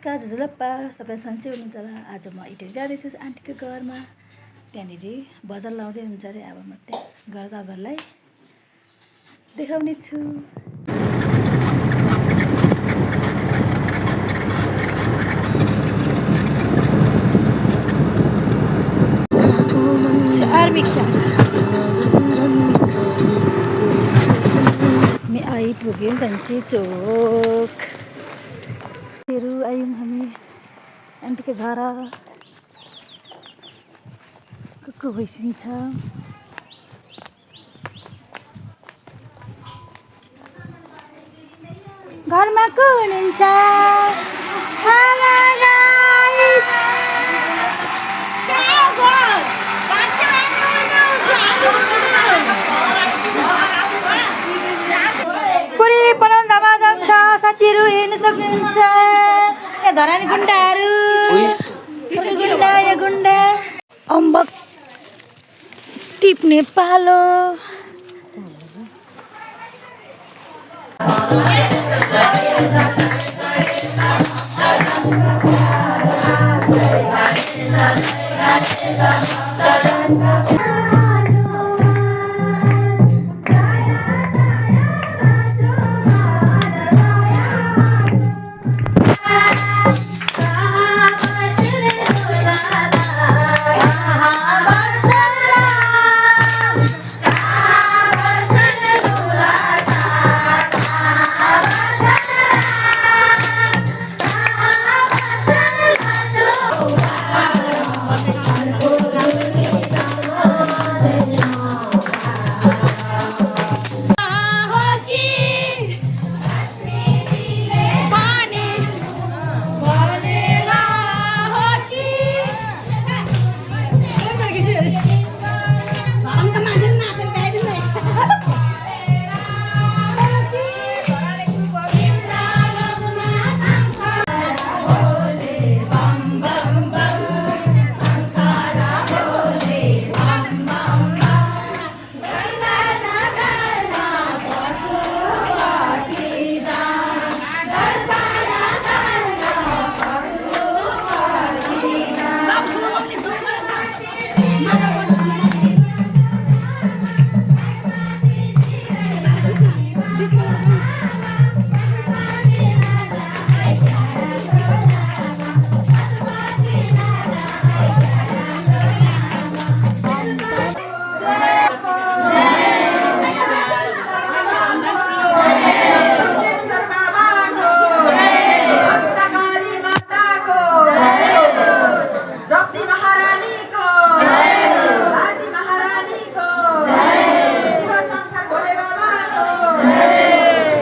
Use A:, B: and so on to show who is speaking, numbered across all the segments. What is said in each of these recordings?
A: नमस्कार झुझुलप्पा सबैलाई सन्चै हुनुहुन्छ होला। आज म इटरी जाँदैछु आन्टीको घरमा। त्यहाँनिर बजार लाउँदै हुन्छ अरे। अब म त्यहाँ घरलाई देखाउने छु। मैं आइपुग्यौँ कान्छी चोक। आयौँ हामी आन्टीको घर। को भइसिन्छ। घरमा को हुनुहुन्छ? पुरी बनाउन धमाधम छ। साथीहरू हेर्न सक्नुहुन्छ। यहाँ धरानी गुन्डाहरू। गुन्डा अम्बक टिप्ने पालो।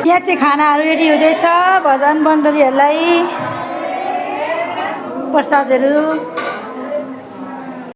A: यहाँ चाहिँ खानाहरू रेडी हुँदैछ। भजन मण्डलीहरूलाई प्रसादहरू